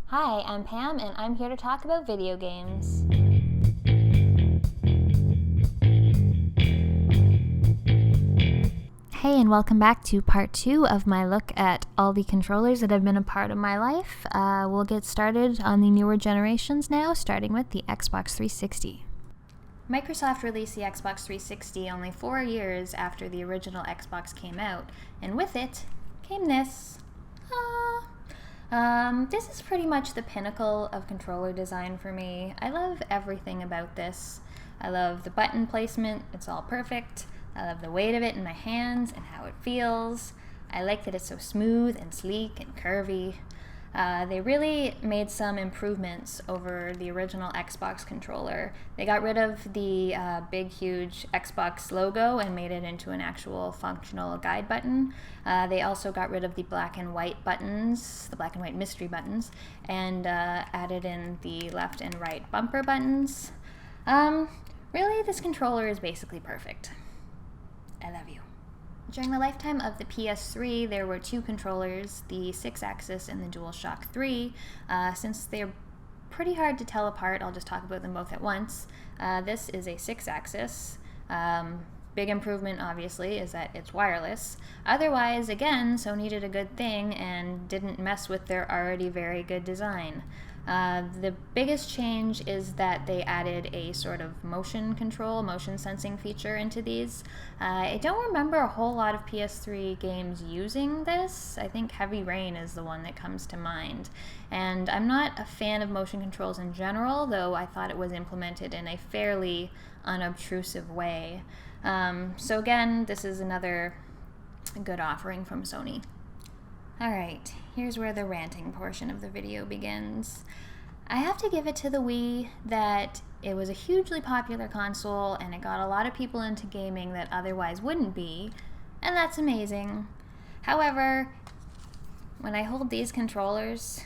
Hi, I'm Pam, and I'm here to talk about video games. Hey, and welcome back to part 2 of my look at all the controllers that have been a part of my life. We'll get started on the newer generations now, starting with the Xbox 360. Microsoft released the Xbox 360 only 4 years after the original Xbox came out, and with it came this. This is pretty much the pinnacle of controller design for me. I love everything about this. I love the button placement, it's all perfect. I love the weight of it in my hands and how it feels. I like that it's so smooth and sleek and curvy. They really made some improvements over the original Xbox controller. They got rid of the big, huge Xbox logo and made it into an actual functional guide button. They also got rid of the black and white buttons, the black and white mystery buttons, and added in the left and right bumper buttons. Really, this controller is basically perfect. I love you. During the lifetime of the PS3, there were 2 controllers, the 6-axis and the DualShock 3. Since they're pretty hard to tell apart, I'll just talk about them both at once. This is a 6-axis. Big improvement, obviously, is that it's wireless. Otherwise, again, Sony did a good thing and didn't mess with their already very good design. The biggest change is that they added a sort of motion control, motion sensing feature into these. I don't remember a whole lot of PS3 games using this. I think Heavy Rain is the one that comes to mind. And I'm not a fan of motion controls in general, though I thought it was implemented in a fairly unobtrusive way. So again, this is another good offering from Sony. Alright, here's where the ranting portion of the video begins. I have to give it to the Wii that it was a hugely popular console and it got a lot of people into gaming that otherwise wouldn't be, and that's amazing. However, when I hold these controllers,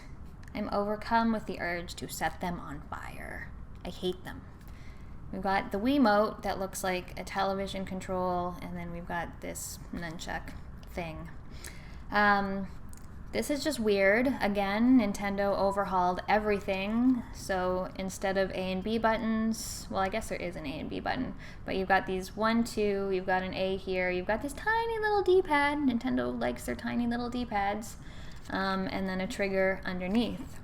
I'm overcome with the urge to set them on fire. I hate them. We've got the Wiimote that looks like a television control, and then we've got this nunchuck thing. This is just weird. Again, Nintendo overhauled everything. So instead of A and B buttons, well, I guess there is an A and B button, but you've got these 1, 2, you've got an A here, you've got this tiny little D-pad. Nintendo likes their tiny little D-pads, and then a trigger underneath.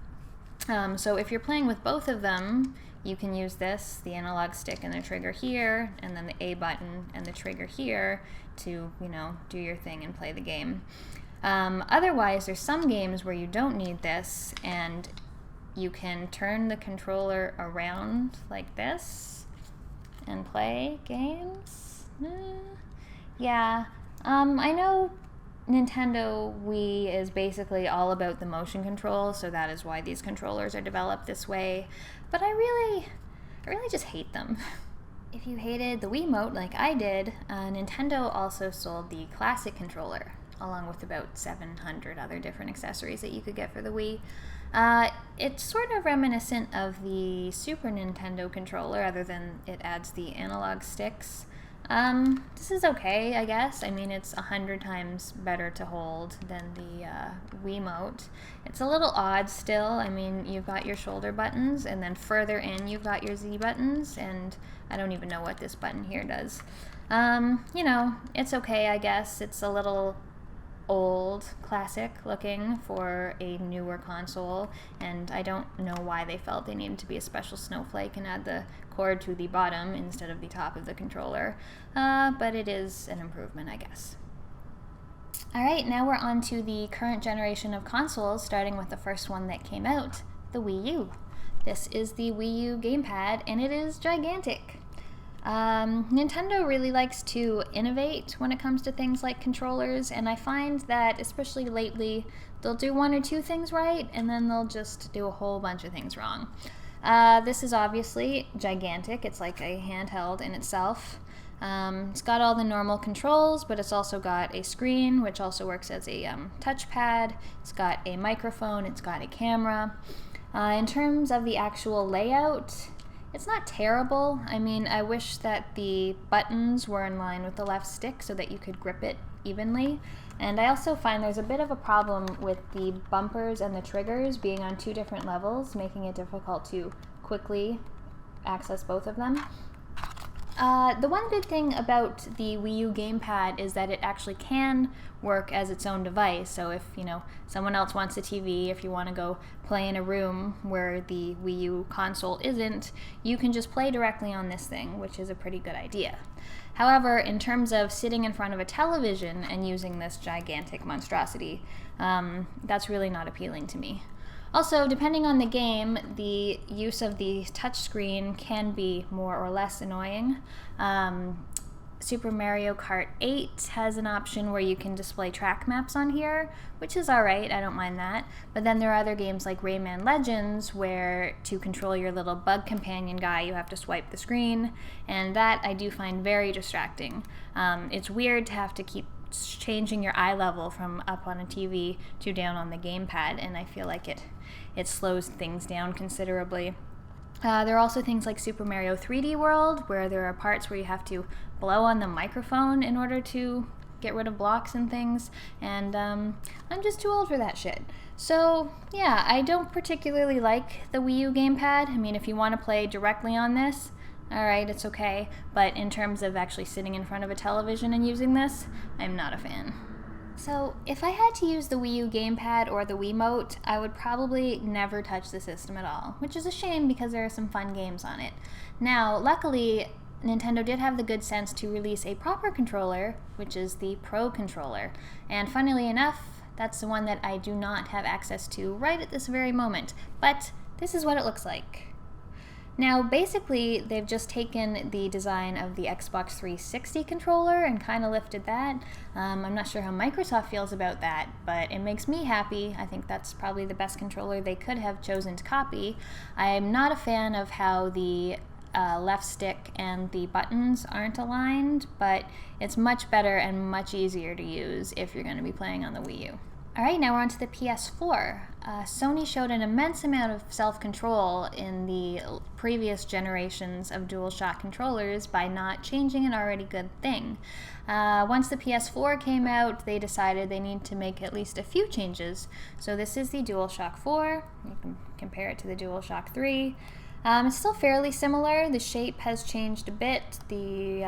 So if you're playing with both of them, you can use this, the analog stick and the trigger here, and then the A button and the trigger here to, do your thing and play the game. Otherwise, there's some games where you don't need this, and you can turn the controller around like this and play games. Yeah, I know Nintendo Wii is basically all about the motion control, so that is why these controllers are developed this way, but I really just hate them. If you hated the Wiimote like I did, Nintendo also sold the Classic controller, along with about 700 other different accessories that you could get for the Wii. It's sort of reminiscent of the Super Nintendo controller, other than it adds the analog sticks. This is okay, I guess. I mean, it's 100 times better to hold than the Wiimote. It's a little odd still. I mean, you've got your shoulder buttons, and then further in you've got your Z buttons, and I don't even know what this button here does. It's okay, I guess. It's a little old, classic looking for a newer console, and I don't know why they felt they needed to be a special snowflake and add the cord to the bottom instead of the top of the controller, but it is an improvement, I guess. Alright, now we're on to the current generation of consoles, starting with the first one that came out, the Wii U. This is the Wii U gamepad, and it is gigantic. Nintendo really likes to innovate when it comes to things like controllers, and I find that, especially lately, they'll do 1 or 2 things right, and then they'll just do a whole bunch of things wrong. This is obviously gigantic. It's like a handheld in itself. It's got all the normal controls, but it's also got a screen, which also works as a touchpad. It's got a microphone. It's got a camera. In terms of the actual layout, it's not terrible. I mean, I wish that the buttons were in line with the left stick so that you could grip it evenly. And I also find there's a bit of a problem with the bumpers and the triggers being on 2 different levels, making it difficult to quickly access both of them. The one good thing about the Wii U gamepad is that it actually can work as its own device. So if, someone else wants a TV, if you want to go play in a room where the Wii U console isn't, you can just play directly on this thing, which is a pretty good idea. However, in terms of sitting in front of a television and using this gigantic monstrosity, that's really not appealing to me. Also, depending on the game, the use of the touchscreen can be more or less annoying. Super Mario Kart 8 has an option where you can display track maps on here, which is alright, I don't mind that. But then there are other games like Rayman Legends where to control your little bug companion guy you have to swipe the screen, and that I do find very distracting. It's weird to have to keep changing your eye level from up on a TV to down on the gamepad, and I feel like it slows things down considerably. There are also things like Super Mario 3D World, where there are parts where you have to blow on the microphone in order to get rid of blocks and things, and I'm just too old for that shit. So yeah, I don't particularly like the Wii U gamepad. I mean, if you want to play directly on this, alright, it's okay, but in terms of actually sitting in front of a television and using this, I'm not a fan. So if I had to use the Wii U gamepad or the Wiimote, I would probably never touch the system at all, which is a shame because there are some fun games on it. Now, luckily, Nintendo did have the good sense to release a proper controller, which is the Pro Controller, and funnily enough, that's the one that I do not have access to right at this very moment, but this is what it looks like. Now, basically, they've just taken the design of the Xbox 360 controller and kind of lifted that. I'm not sure how Microsoft feels about that, but it makes me happy. I think that's probably the best controller they could have chosen to copy. I'm not a fan of how the left stick and the buttons aren't aligned, but it's much better and much easier to use if you're going to be playing on the Wii U. Alright, now we're on to the PS4. Sony showed an immense amount of self-control in the previous generations of DualShock controllers by not changing an already good thing. Once the PS4 came out, they decided they need to make at least a few changes. So this is the DualShock 4. You can compare it to the DualShock 3. It's still fairly similar. The shape has changed a bit. The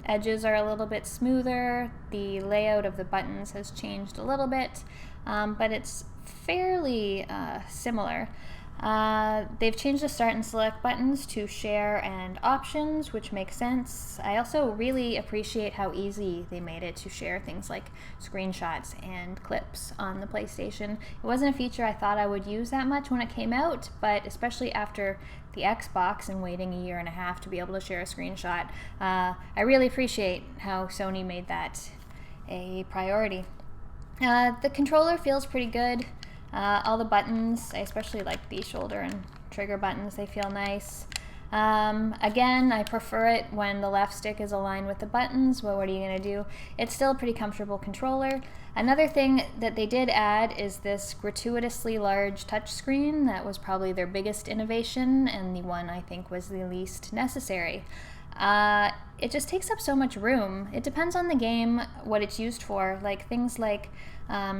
edges are a little bit smoother. The layout of the buttons has changed a little bit, but it's fairly similar. They've changed the start and select buttons to share and options, which makes sense. I also really appreciate how easy they made it to share things like screenshots and clips on the PlayStation. It wasn't a feature I thought I would use that much when it came out, but especially after the Xbox and waiting a year and a half to be able to share a screenshot, I really appreciate how Sony made that a priority. The controller feels pretty good. All the buttons, I especially like the shoulder and trigger buttons, they feel nice. Again, I prefer it when the left stick is aligned with the buttons. Well, what are you going to do? It's still a pretty comfortable controller. Another thing that they did add is this gratuitously large touchscreen. That was probably their biggest innovation and the one I think was the least necessary. It just takes up so much room. It depends on the game what it's used for. Like things like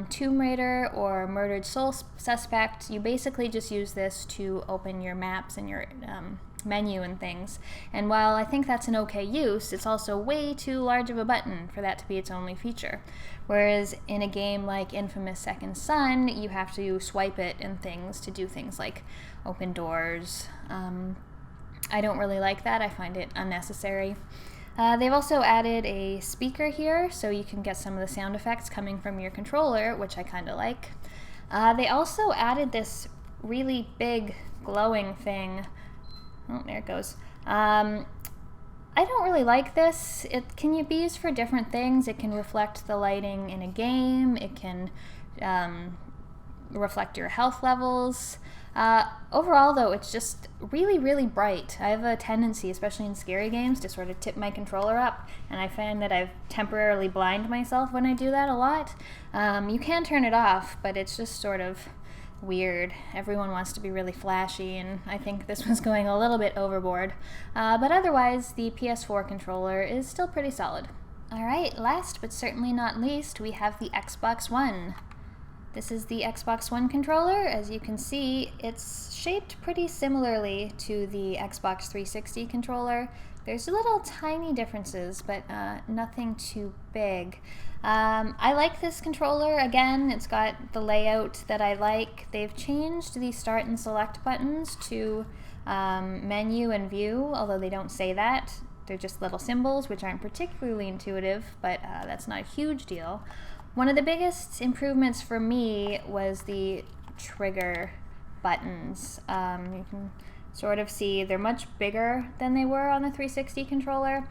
Tomb Raider or Murdered Soul Suspect, you basically just use this to open your maps and your menu and things. And while I think that's an okay use, it's also way too large of a button for that to be its only feature. Whereas in a game like Infamous Second Son, you have to swipe it and things to do things like open doors. I don't really like that. I find it unnecessary. They've also added a speaker here, so you can get some of the sound effects coming from your controller, which I kind of like. They also added this really big glowing thing. Oh, there it goes. I don't really like this. It can be used for different things. It can reflect the lighting in a game. It can reflect your health levels. Overall, though, it's just really, really bright. I have a tendency, especially in scary games, to sort of tip my controller up, and I find that I've temporarily blinded myself when I do that a lot. You can turn it off, but it's just sort of weird. Everyone wants to be really flashy, and I think this was going a little bit overboard. But otherwise, the PS4 controller is still pretty solid. Alright, last but certainly not least, we have the Xbox One. This is the Xbox One controller. As you can see, it's shaped pretty similarly to the Xbox 360 controller. There's little tiny differences, but nothing too big. I like this controller. Again, it's got the layout that I like. They've changed the start and select buttons to menu and view, although they don't say that. They're just little symbols, which aren't particularly intuitive, but that's not a huge deal. One of the biggest improvements for me was the trigger buttons. You can sort of see they're much bigger than they were on the 360 controller.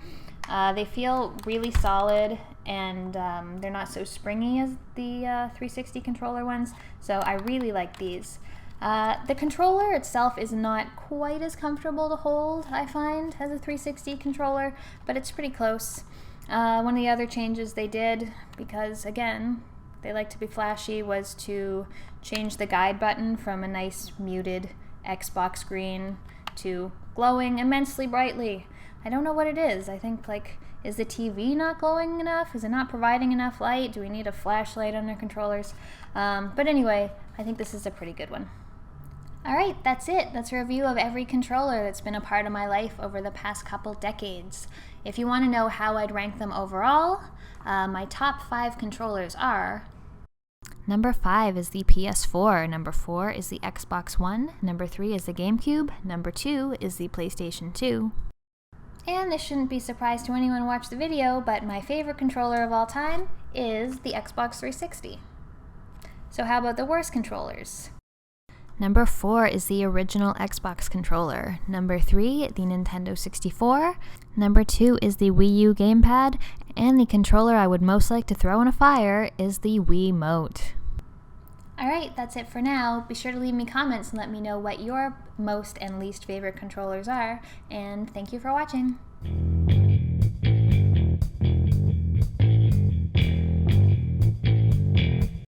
They feel really solid, and they're not so springy as the 360 controller ones, so I really like these. The controller itself is not quite as comfortable to hold, I find, as a 360 controller, but it's pretty close. One of the other changes they did, because again, they like to be flashy, was to change the guide button from a nice muted Xbox green to glowing immensely brightly. I don't know what it is. I think, like, is the TV not glowing enough? Is it not providing enough light? Do we need a flashlight on our controllers? But anyway, I think this is a pretty good one. Alright, that's it. That's a review of every controller that's been a part of my life over the past couple decades. If you want to know how I'd rank them overall, my top 5 controllers are: number 5 is the PS4, number 4 is the Xbox One, number 3 is the GameCube, number 2 is the PlayStation 2. And this shouldn't be a surprise to anyone who watched the video, but my favorite controller of all time is the Xbox 360. So how about the worst controllers? Number 4 is the original Xbox controller. Number 3, the Nintendo 64. Number 2 is the Wii U gamepad. And the controller I would most like to throw in a fire is the Wiimote. Alright, that's it for now. Be sure to leave me comments and let me know what your most and least favorite controllers are. And thank you for watching.